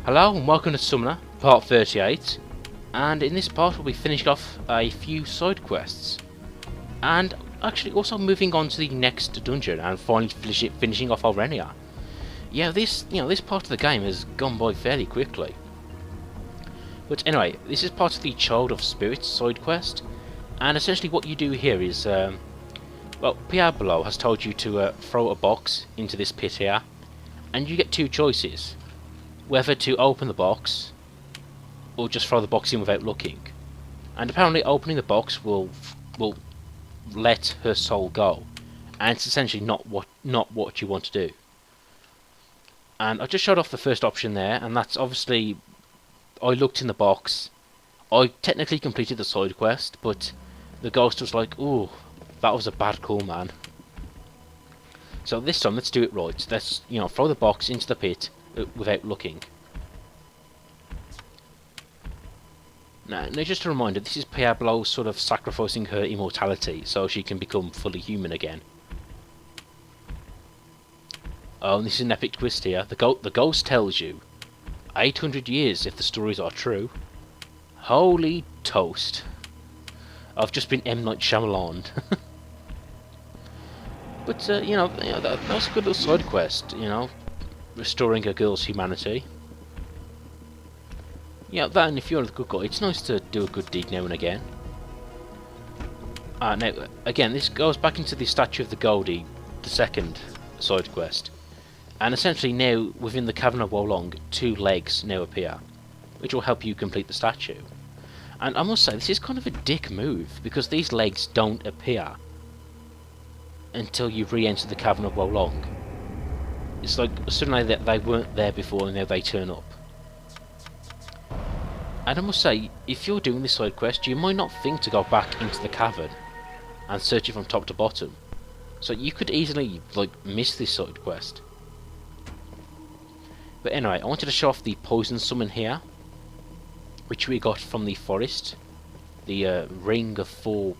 Hello and welcome to Summoner, part 38, and in this part we'll be finishing off a few side quests, and actually also moving on to the next dungeon and finally finishing off Orenia. Yeah, this part of the game has gone by fairly quickly. But anyway, this is part of the Child of Spirits side quest, and essentially what you do here is, well, Pierre below has told you to throw a box into this pit here, and you get two choices. Whether to open the box or just throw the box in without looking. And apparently opening the box will let her soul go, and it's essentially not what you want to do. And I just showed off the first option there, and that's obviously I looked in the box. I technically completed the side quest, but the ghost was like, "Ooh, that was a bad call, man." So this time, let's do it right. Let's throw the box into the pit without looking. Now, just a reminder, this is Diablo sort of sacrificing her immortality so she can become fully human again. Oh, and this is an epic twist here. The ghost tells you 800 years if the stories are true. Holy toast. I've just been M. Night Shyamalan. But, that was a good little side quest, restoring a girl's humanity. Yeah, that, and if you're the good guy, it's nice to do a good deed now and again. Now, again, this goes back into the statue of the Goldie, the second side quest. And essentially now, within the Cavern of Wolong, two legs now appear, which will help you complete the statue. And I must say, this is kind of a dick move, because these legs don't appear until you re-enter the Cavern of Wolong. It's like suddenly they weren't there before and now they turn up. And I must say, if you're doing this side quest, you might not think to go back into the cavern and search it from top to bottom. So you could easily miss this side quest. But anyway, I wanted to show off the poison summon here, which we got from the forest, the ring of the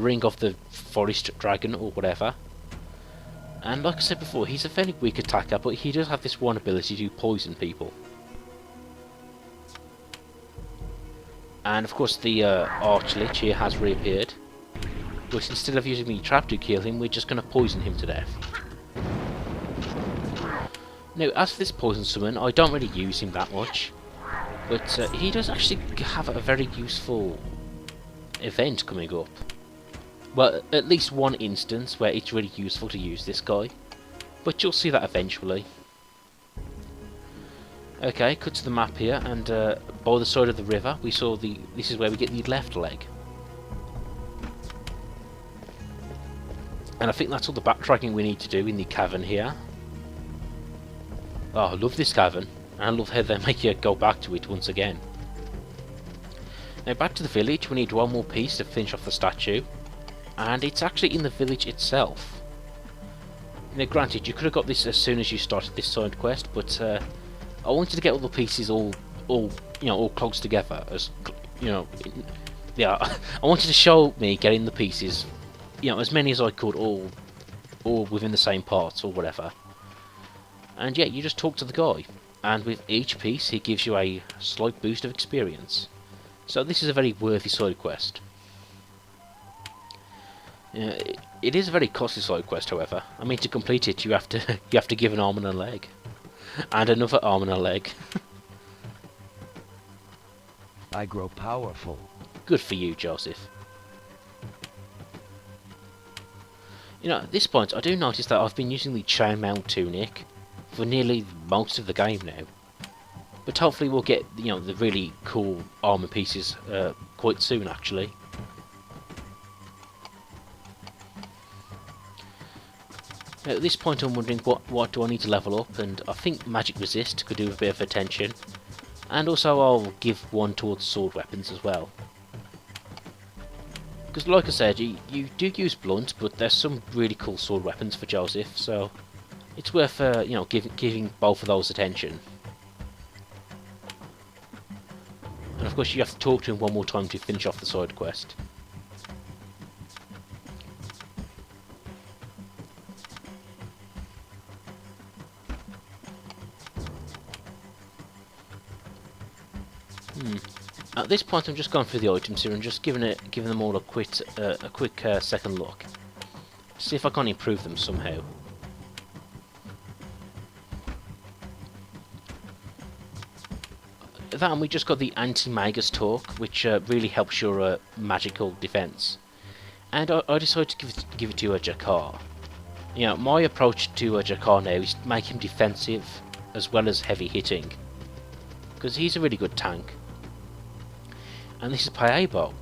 ring of the forest dragon or whatever. And like I said before, he's a fairly weak attacker, but he does have this one ability to poison people. And of course the Archlich here has reappeared, but instead of using the trap to kill him, we're just going to poison him to death. Now, as for this poison summon, I don't really use him that much, but he does actually have a very useful event coming up. Well, at least one instance where it's really useful to use this guy, but you'll see that eventually. Okay, cut to the map here, and by the side of the river, we saw this is where we get the left leg. And I think that's all the backtracking we need to do in the cavern here. Oh, I love this cavern, and I love how they make you go back to it once again. Now back to the village, we need one more piece to finish off the statue, and it's actually in the village itself. Now granted, you could have got this as soon as you started this side quest, but I wanted to get all the pieces all close together, as yeah. I wanted to show me getting the pieces, as many as I could, all within the same parts or whatever. And yeah, you just talk to the guy, and with each piece he gives you a slight boost of experience. So this is a very worthy side quest. It is a very costly side quest, however. I mean, to complete it, you have to give an arm and a leg. And another arm and a leg. I grow powerful. Good for you, Joseph. At this point, I do notice that I've been using the chainmail tunic for nearly most of the game now. But hopefully we'll get, the really cool armor pieces quite soon, actually. Now, at this point I'm wondering what do I need to level up, and I think Magic Resist could do a bit of attention. And also I'll give one towards sword weapons as well. Because like I said, you do use blunt, but there's some really cool sword weapons for Joseph, so it's worth giving both of those attention. And of course you have to talk to him one more time to finish off the side quest. At this point, I'm just going through the items here and just giving them all a quick second look. See if I can improve them somehow. That, and we just got the anti-magus talk, which really helps your magical defense. And I decided to give it to a Jakar. You know, my approach to a Jakar now is to make him defensive as well as heavy hitting, because he's a really good tank. And this is Paebo.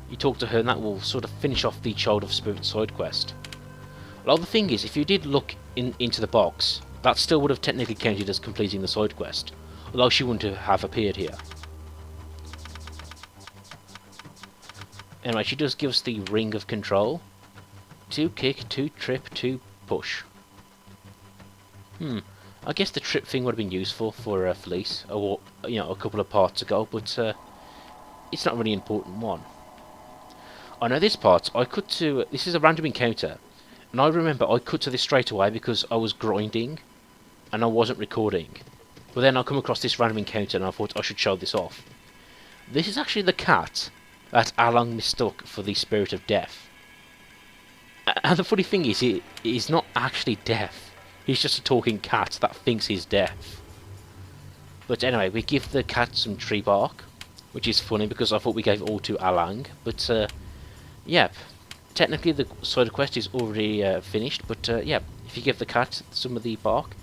You talk to her and that will sort of finish off the Child of Spirit side quest. Well, the thing is, if you did look into the box, that still would have technically counted as completing the side quest, although she wouldn't have appeared here. Anyway, she does give us the Ring of Control. 2 kick, 2 trip, 2 push. I guess the trip thing would have been useful for Felice, or you know, a couple of parts ago, but it's not really an important one. I know this part, I cut to... This is a random encounter, and I remember I cut to this straight away because I was grinding, and I wasn't recording. But then I come across this random encounter, and I thought I should show this off. This is actually the cat that Along mistook for the Spirit of Death. And the funny thing is, he's not actually deaf. He's just a talking cat that thinks he's deaf. But anyway, we give the cat some tree bark, which is funny because I thought we gave it all to Alang. But yeah, technically the side quest is already finished. But yeah, if you give the cat some of the bark,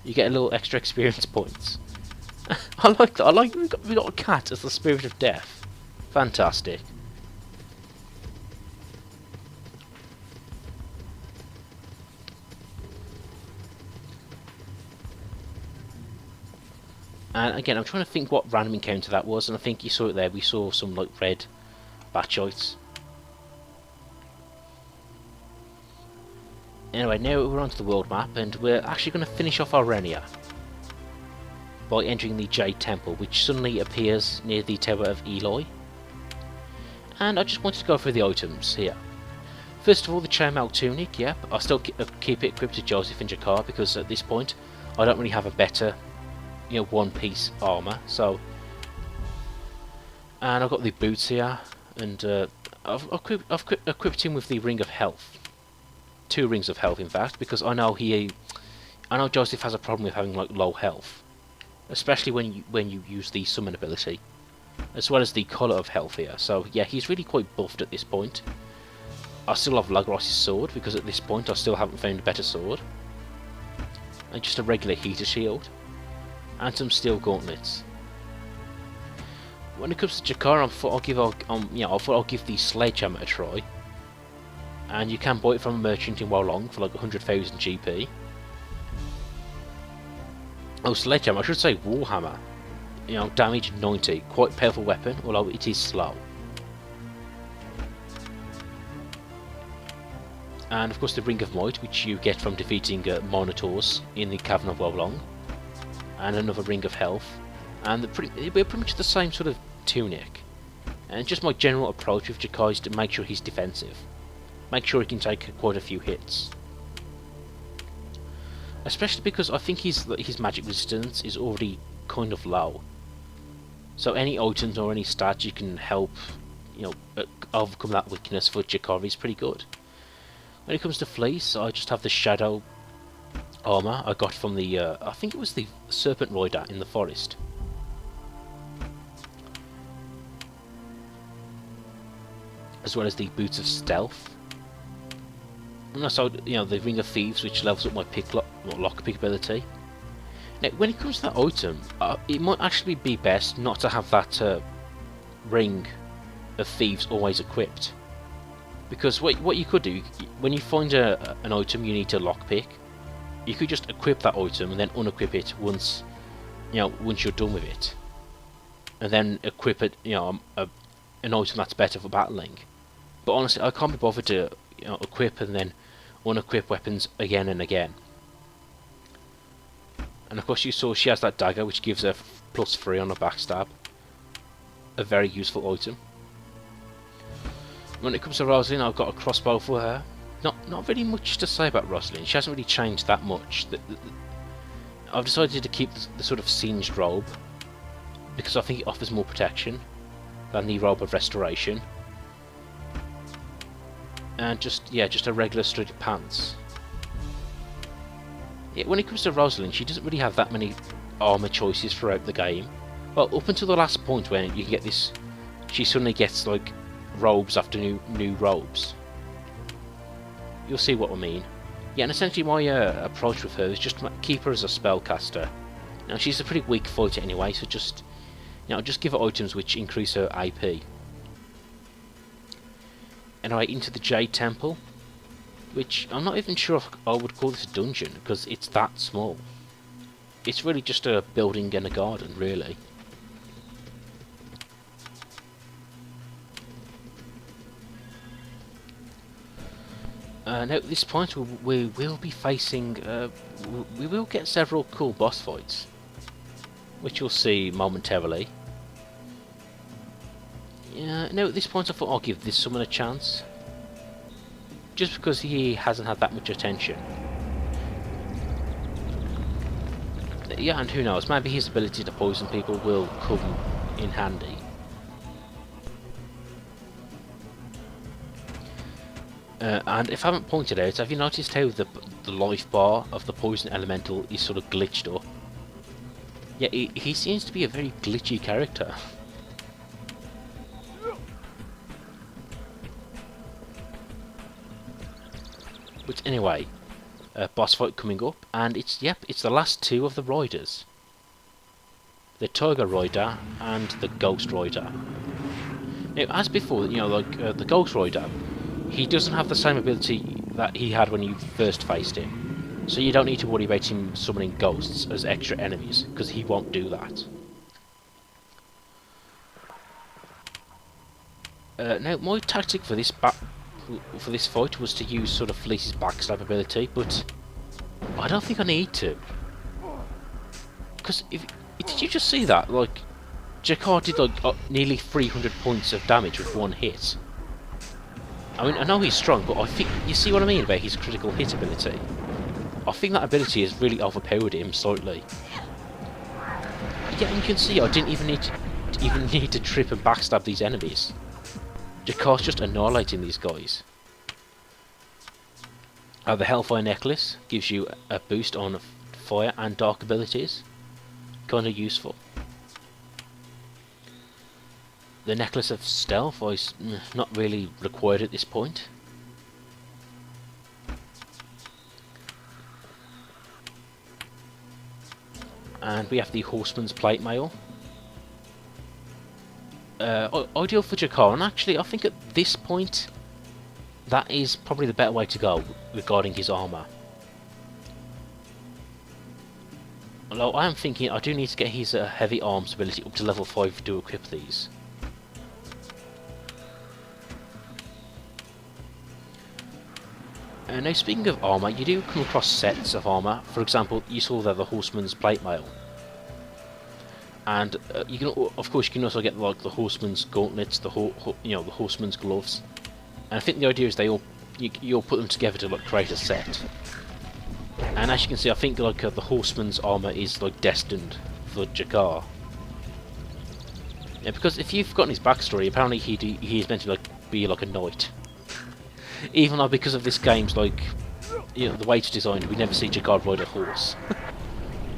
you get a little extra experience points. I like that. I like we got a cat as the Spirit of Death. Fantastic. And again, I'm trying to think what random encounter that was, and I think you saw it there. We saw some like red batchites. Anyway, now we're onto the world map, and we're actually going to finish off Orenia by entering the Jade Temple, which suddenly appears near the Tower of Eloy. And I just wanted to go through the items here. First of all, the chainmail tunic. Yep, I'll still keep it equipped to Joseph and Jakar because at this point I don't really have a better, you know, one-piece armor. So, and I've got the boots here, and I've equipped him with the Ring of Health. 2 rings of health, in fact, because I know Joseph has a problem with having like low health, especially when you use the summon ability, as well as the colour of health here. So yeah, he's really quite buffed at this point. I still have Lagros' sword because at this point I still haven't found a better sword, and just a regular heater shield, and some steel gauntlets. When it comes to Jakar, I thought I'll give the sledgehammer a try. And you can buy it from a merchant in Wolong for like 100,000 GP. Oh, sledgehammer, I should say warhammer. You know, damage 90, quite powerful weapon, although it is slow. And of course the Ring of Might, which you get from defeating Minotaurs in the Cavern of Wolong. And another Ring of Health. And we're pretty much the same sort of tunic. And just my general approach with Jakar is to make sure he's defensive. Make sure he can take quite a few hits. Especially because I think his magic resistance is already kind of low. So any items or any stats you can help, you know, overcome that weakness for Jakar is pretty good. When it comes to Fleece, I just have the Shadow armor I got from the, I think it was the Serpent Rider in the forest. As well as the Boots of Stealth. And also, you know, the Ring of Thieves, which levels up my lockpick ability. Now, when it comes to that item, it might actually be best not to have that Ring of Thieves always equipped. Because what you could do, when you find an item you need to lockpick, you could just equip that item and then unequip it once you're done with it. And then equip it, you know, an item that's better for battling. But honestly, I can't be bothered to, you know, equip and then unequip weapons again and again. And of course you saw she has that dagger which gives her +3 on her backstab. A very useful item. When it comes to Rosalind, I've got a crossbow for her. Not really much to say about Rosalind. She hasn't really changed that much. I've decided to keep the sort of singed robe. because I think it offers more protection than the robe of restoration. And just a regular studded pants. Yeah, when it comes to Rosalind, she doesn't really have that many armor choices throughout the game. Well, up until the last point when you can get this, she suddenly gets like robes after new robes. You'll see what I mean. Yeah, and essentially my approach with her is just to keep her as a spellcaster. Now she's a pretty weak fighter anyway, so just give her items which increase her AP. Anyway, into the Jade Temple, which I'm not even sure if I would call this a dungeon because it's that small. It's really just a building and a garden, really. Now at this point we will be facing, we will get several cool boss fights, which you'll see momentarily. Yeah, now at this point I thought I'll give this summon a chance, just because he hasn't had that much attention. Yeah, and who knows, maybe his ability to poison people will come in handy. And if I haven't pointed out, have you noticed how the life bar of the poison elemental is sort of glitched up? Yeah, he seems to be a very glitchy character. But anyway, boss fight coming up, and it's the last two of the riders. The Tiger Rider and the Ghost Rider. Now, as before, the Ghost Rider, he doesn't have the same ability that he had when you first faced him. So you don't need to worry about him summoning ghosts as extra enemies, because he won't do that. Now, my tactic for this fight was to use sort of Felice's backstab ability, but I don't think I need to. Because did you just see that? Like, Jakar did like nearly 300 points of damage with one hit. I mean, I know he's strong, but I think you see what I mean about his critical hit ability. I think that ability has really overpowered him slightly. Yeah, and you can see I didn't even need to trip and backstab these enemies. Jakar's just annihilating these guys. The Hellfire Necklace gives you a boost on fire and dark abilities. Kind of useful. The Necklace of Stealth is not really required at this point. And we have the Horseman's Plate Mail. Ideal for Jakar, and actually I think at this point that is probably the better way to go regarding his armour. Although I am thinking I do need to get his heavy arms ability up to level 5 to equip these. Now speaking of armour, you do come across sets of armour. For example, you saw there the Horseman's Plate Mail. And you can, of course, you can also get like the Horseman's Gauntlets, the Horseman's Gloves. And I think the idea is you all put them together to like create a set. And as you can see, I think like the Horseman's armour is like destined for Jakar. Yeah, because if you've forgotten his backstory, apparently he is meant to be like a knight. Even though because of this game's the way it's designed, we never see Jakar ride a horse.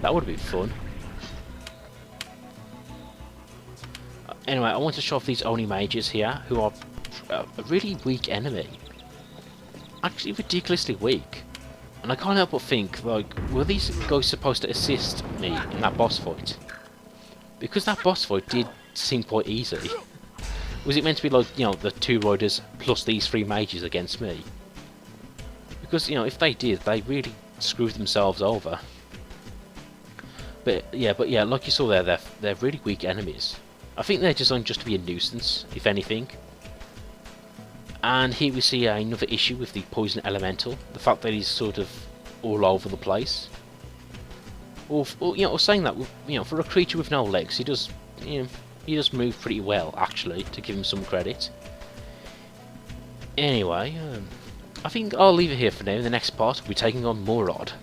That would have been fun. Anyway, I want to show off these Oni mages here, who are a really weak enemy. Actually, ridiculously weak. And I can't help but think, like, were these guys supposed to assist me in that boss fight? Because that boss fight did seem quite easy. Was it meant to be like, the two riders plus these three mages against me? Because, if they did, they really screwed themselves over. But yeah, like you saw there, they're really weak enemies. I think they're designed just to be a nuisance, if anything. And here we see another issue with the Poison Elemental. The fact that he's sort of all over the place. Or saying that, for a creature with no legs, he does move pretty well, actually, to give him some credit. Anyway, I think I'll leave it here for now. In the next part, we'll be taking on Morod.